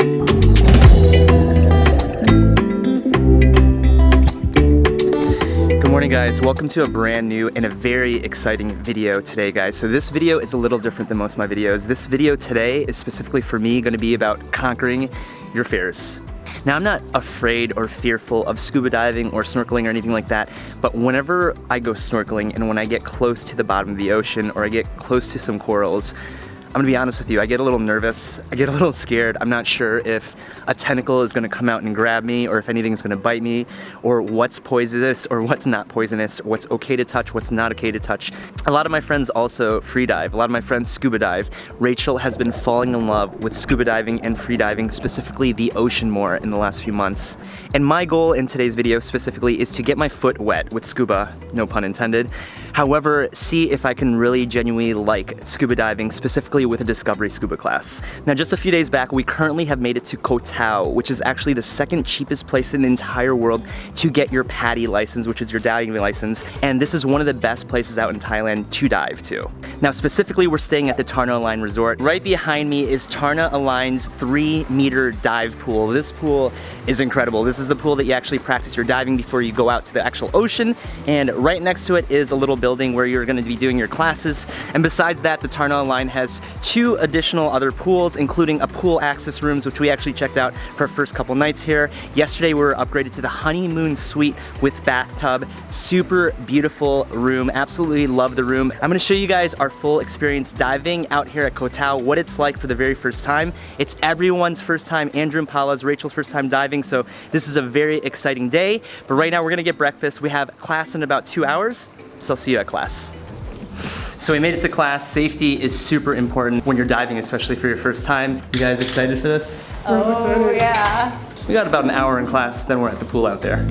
Good morning, guys. Welcome to a brand new and a very exciting video today, guys. So this video is a little different than most of my videos. This video today is specifically for me going to be about conquering your fears. Now, I'm not afraid or fearful of scuba diving or snorkeling or anything like that, but whenever I go snorkeling and when I get close to the bottom of the ocean or I get close to some corals, I'm gonna be honest with you, I get a little nervous, I get a little scared. I'm not sure if a tentacle is gonna come out and grab me or if anything's gonna bite me or what's poisonous or what's not poisonous, what's okay to touch, what's not okay to touch. A lot of my friends also free dive, a lot of my friends scuba dive. Rachel has been falling in love with scuba diving and free diving, specifically the ocean more in the last few months. And my goal in today's video specifically is to get my foot wet with scuba, no pun intended. However, see if I can really genuinely like scuba diving, specifically with a Discovery Scuba class. Now, just a few days back, we currently have made it to Koh Tao, which is actually the second cheapest place in the entire world to get your PADI license, which is your diving license. And this is one of the best places out in Thailand to dive to. Now, specifically, we're staying at the Tarna Align Resort. Right behind me is Tarna Align's 3-meter dive pool. This pool is incredible. This is the pool that you actually practice your diving before you go out to the actual ocean. And right next to it is a little building where you're gonna be doing your classes. And besides that, the Tarna Align has 2 additional other pools, including a pool access rooms, which we actually checked out for our first couple nights here. Yesterday, we were upgraded to the honeymoon suite with bathtub. Super beautiful room. Absolutely love the room. I'm gonna show you guys our full experience diving out here at Koh Tao, what it's like for the very first time. It's everyone's first time, Andrew and Paula's, Rachel's first time diving, so this is a very exciting day. But right now, we're gonna get breakfast. We have class in about 2 hours, so I'll see you at class. So we made it to class. Safety is super important when you're diving, especially for your first time. You guys excited for this? Oh, yeah. We got about an hour in class, then we're at the pool out there.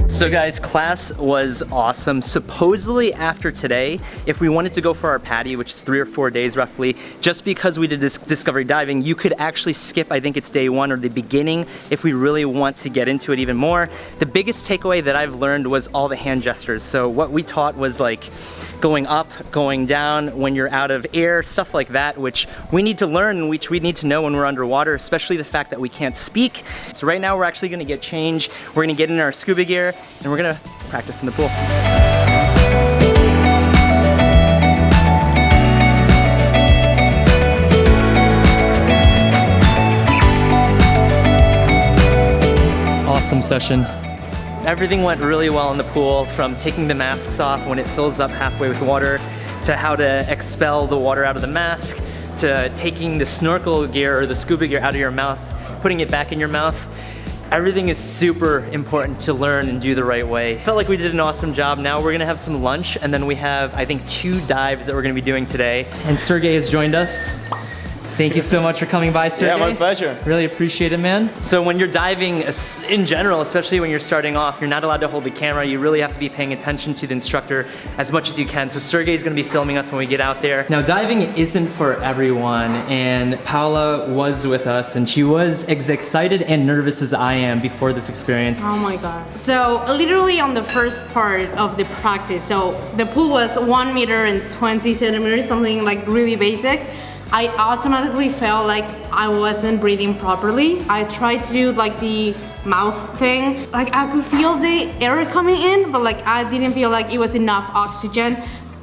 So guys, class was awesome. Supposedly after today, if we wanted to go for our PADI, which is 3 or 4 days roughly, just because we did this discovery diving, you could actually skip, I think it's day 1 or the beginning, if we really want to get into it even more. The biggest takeaway that I've learned was all the hand gestures. So what we taught was like going up, going down, when you're out of air, stuff like that, which we need to learn, which we need to know when we're underwater, especially the fact that we can't speak. So right now we're actually gonna get changed. We're gonna get in our scuba gear and we're gonna practice in the pool. Awesome session. Everything went really well in the pool, from taking the masks off when it fills up halfway with water, to how to expel the water out of the mask, to taking the snorkel gear or the scuba gear out of your mouth, putting it back in your mouth. Everything is super important to learn and do the right way. Felt like we did an awesome job. Now we're gonna have some lunch, and then we have, I think, 2 dives that we're gonna be doing today. And Sergey has joined us. Thank you so much for coming by, Sergey. Yeah, my pleasure. Really appreciate it, man. So when you're diving, in general, especially when you're starting off, you're not allowed to hold the camera. You really have to be paying attention to the instructor as much as you can. So Sergey's gonna be filming us when we get out there. Now, diving isn't for everyone, and Paula was with us, and she was as excited and nervous as I am before this experience. Oh my God. So literally on the first part of the practice, so the pool was 1 meter and 20 centimeters, something like really basic. I automatically felt like I wasn't breathing properly. I tried to do like the mouth thing. Like I could feel the air coming in, but like I didn't feel like it was enough oxygen.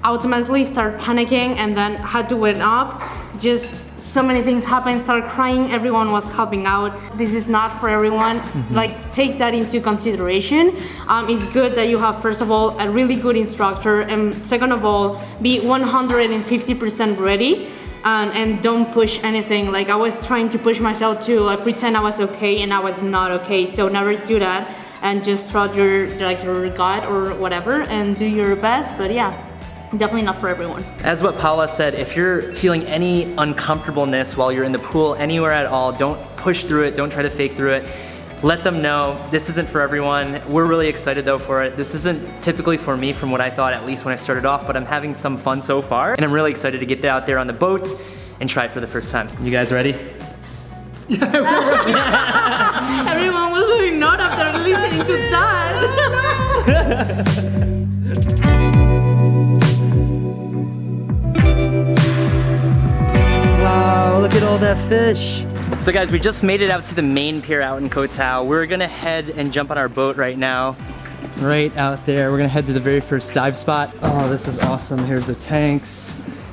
I automatically started panicking and then had to wait up. Just so many things happened, started crying, everyone was helping out. This is not for everyone. Like take that into consideration. It's good that you have, first of all, a really good instructor, and second of all, be 150% ready. And don't push anything. Like I was trying to push myself to like pretend I was okay, and I was not okay. So never do that, and just trust your gut or whatever and do your best. But yeah, definitely not for everyone. As what Paula said, if you're feeling any uncomfortableness while you're in the pool anywhere at all, don't push through it, don't try to fake through it. Let them know this isn't for everyone. We're really excited though for it. This isn't typically for me from what I thought, at least when I started off, but I'm having some fun so far. And I'm really excited to get out there on the boats and try it for the first time. You guys ready? Everyone was looking not after listening to that. Wow, look Look at all that fish. So guys, we just made it out to the main pier out in Koh Tao. We're gonna head and jump on our boat right now. Right out there. We're gonna head to the very first dive spot. Oh, this is awesome. Here's the tanks.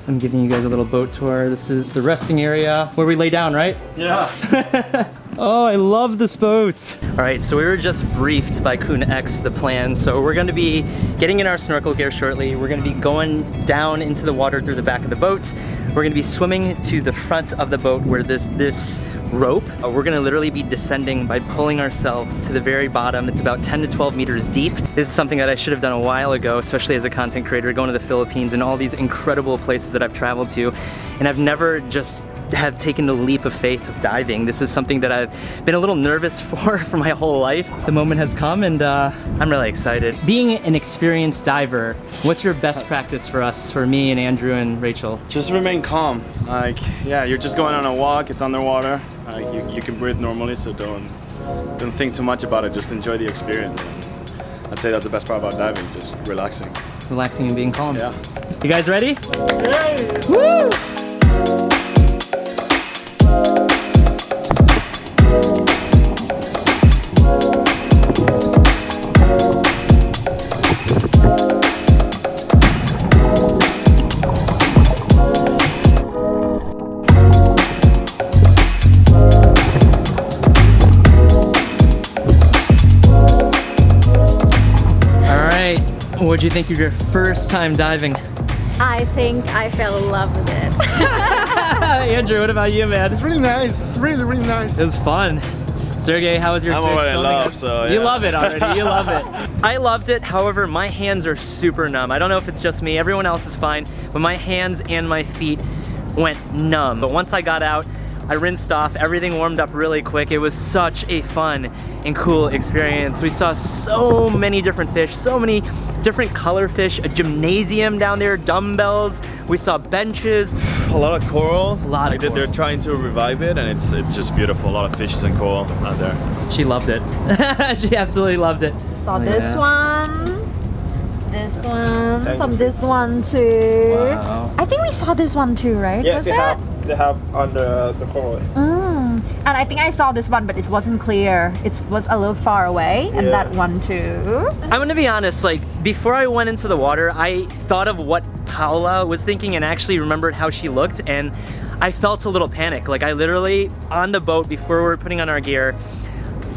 I'm giving you guys a little boat tour. This is the resting area where we lay down, right? Yeah. Oh, I love this boat. All right, so we were just briefed by Kun X the plan. So we're gonna be getting in our snorkel gear shortly. We're gonna be going down into the water through the back of the boat. We're gonna be swimming to the front of the boat where this rope. We're gonna literally be descending by pulling ourselves to the very bottom. It's about 10 to 12 meters deep. This is something that I should have done a while ago, especially as a content creator, going to the Philippines and all these incredible places that I've traveled to. And I've never just have taken the leap of faith of diving. This is something that I've been a little nervous for my whole life. The moment has come and I'm really excited. Being an experienced diver, what's your best practice for us, for me and Andrew and Rachel? Just remain calm. Like, yeah, you're just going on a walk, it's underwater. You can breathe normally, so don't think too much about it, just enjoy the experience. I'd say that's the best part about diving, just relaxing. Relaxing and being calm. Yeah. You guys ready? Yay! Woo! What do you think of your first time diving? I think I fell in love with it. Andrew, what about you, man? It's really nice. Really, really nice. It was fun. Sergey, how was your experience? I'm already in love, so yeah. You love it already, you love it. I loved it, however, my hands are super numb. I don't know if it's just me, everyone else is fine, but my hands and my feet went numb. But once I got out, I rinsed off, everything warmed up really quick. It was such a fun and cool experience. We saw so many different fish, so many different color fish, a gymnasium down there, dumbbells. We saw benches. A lot of coral. A lot of coral. They're trying to revive it, and it's just beautiful. A lot of fishes and coral out there. She loved it. She absolutely loved it. Saw this one, this one too. Wow. I think we saw this one too, right? Yes, Was they have on the coral. And I think I saw this one, but it wasn't clear. It was a little far away, and that one too. I'm gonna be honest, like, before I went into the water, I thought of what Paula was thinking and actually remembered how she looked, and I felt a little panic. Like, I literally, on the boat, before we were putting on our gear,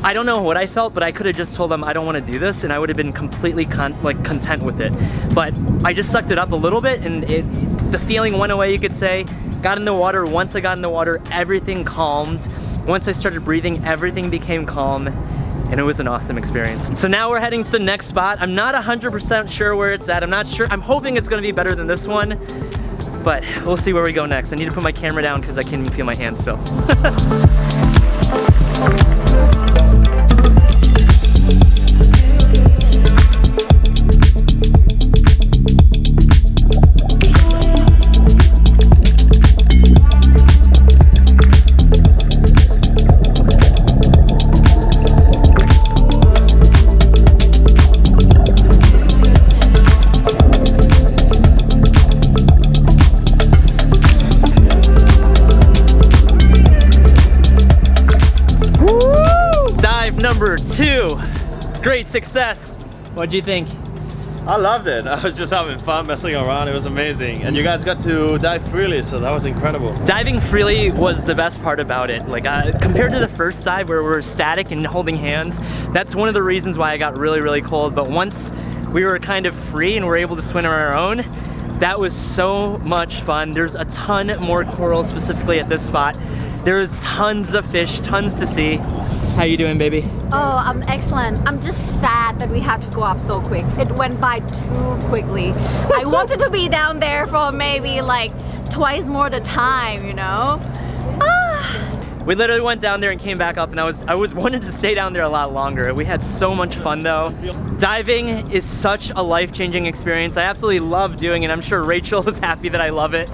I don't know what I felt, but I could have just told them I don't want to do this, and I would have been completely content with it. But I just sucked it up a little bit, and the feeling went away, you could say. Got in the water. Once I got in the water, everything calmed. Once I started breathing, everything became calm, and it was an awesome experience. So now we're heading to the next spot. I'm not 100% sure where it's at. I'm not sure. I'm hoping it's gonna be better than this one, but we'll see where we go next. I need to put my camera down because I can't even feel my hands still. Number 2, great success. What do you think? I loved it. I was just having fun, messing around. It was amazing. And you guys got to dive freely, so that was incredible. Diving freely was the best part about it. Like, compared to the first dive where we were static and holding hands, that's one of the reasons why I got really, really cold. But once we were kind of free and were able to swim on our own, that was so much fun. There's a ton more coral specifically at this spot. There's tons of fish, tons to see. How you doing, baby? Oh, I'm excellent. I'm just sad that we had to go up so quick. It went by too quickly. I wanted to be down there for maybe like twice more the time, you know? We literally went down there and came back up, and I was wanting to stay down there a lot longer. We had so much fun though. Diving is such a life-changing experience. I absolutely love doing it. I'm sure Rachel is happy that I love it.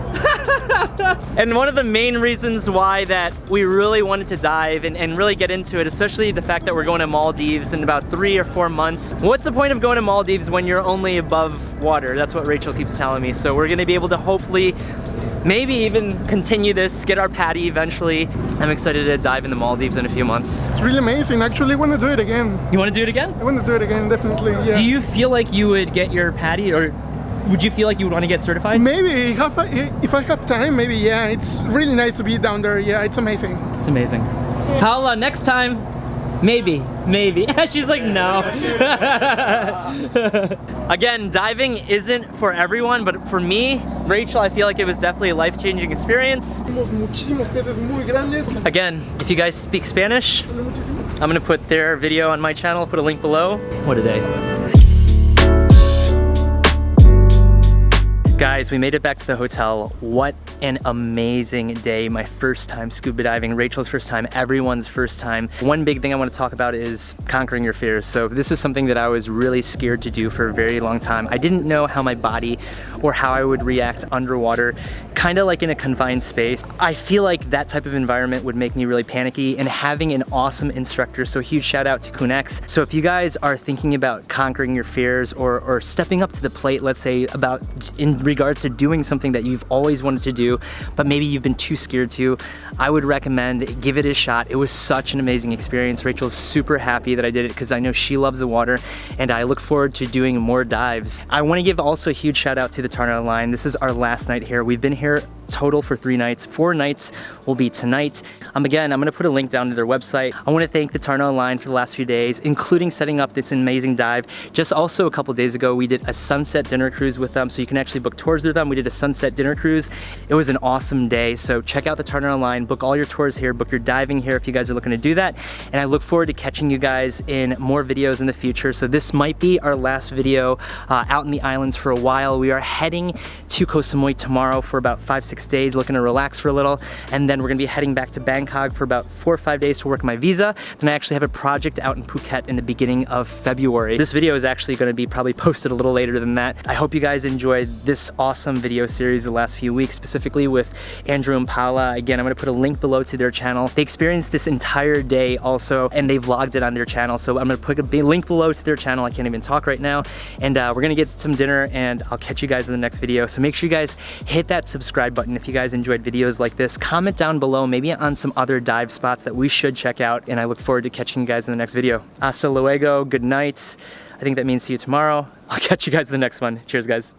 And one of the main reasons why that we really wanted to dive and really get into it, especially the fact that we're going to Maldives in about 3 or 4 months. What's the point of going to Maldives when you're only above water? That's what Rachel keeps telling me. So we're gonna be able to hopefully maybe even continue this, get our PADI eventually. I'm excited to dive in the Maldives in a few months. It's really amazing. Actually, I want to do it again. You want to do it again? I want to do it again, definitely. Yeah. Do you feel like you would get your PADI, or would you feel like you would want to get certified? Maybe if I have time, maybe. Yeah, it's really nice to be down there. Yeah, it's amazing. It's amazing. Paula, next time, maybe. She's like, no. Again, diving isn't for everyone, but for me, Rachel, I feel like it was definitely a life-changing experience. Muchísimos peces muy grandes. Again, if you guys speak Spanish, I'm gonna put their video on my channel, put a link below. What a day. Guys, we made it back to the hotel. What an amazing day. My first time scuba diving, Rachel's first time, everyone's first time. One big thing I want to talk about is conquering your fears. So this is something that I was really scared to do for a very long time. I didn't know how my body or how I would react underwater, kind of like in a confined space. I feel like that type of environment would make me really panicky, and having an awesome instructor, so huge shout out to Kunex. So if you guys are thinking about conquering your fears or stepping up to the plate, let's say about in regards to doing something that you've always wanted to do, but maybe you've been too scared to, I would recommend give it a shot. It was such an amazing experience. Rachel's super happy that I did it because I know she loves the water, and I look forward to doing more dives. I want to give also a huge shout out to the Tarna line. This is our last night here. We've been here total for 3 nights. 4 nights will be tonight. Again, I'm gonna put a link down to their website. I wanna thank the Tarna line for the last few days, including setting up this amazing dive. Just also a couple days ago, we did a sunset dinner cruise with them, so you can actually book tours with them. We did a sunset dinner cruise. It was an awesome day, so check out the Tarna line, book all your tours here, book your diving here if you guys are looking to do that. And I look forward to catching you guys in more videos in the future. So this might be our last video out in the islands for a while. We are heading to Koh Samui tomorrow for about 5-6 days, looking to relax for a little, and then we're gonna be heading back to Bangkok for about 4 or 5 days to work my visa. Then I actually have a project out in Phuket in the beginning of February. This video is actually gonna be probably posted a little later than that. I hope you guys enjoyed this awesome video series the last few weeks, specifically with Andrew and Paula. Again, I'm gonna put a link below to their channel. They experienced this entire day also, and they vlogged it on their channel, so I'm gonna put a link below to their channel. I can't even talk right now. And we're gonna get some dinner, and I'll catch you guys in the next video. So make sure you guys hit that subscribe button if you guys enjoyed videos like this. Comment down below maybe on some other dive spots that we should check out, and I look forward to catching you guys in the next video. Hasta luego, good night. I think that means see you tomorrow. I'll catch you guys in the next one. Cheers, guys.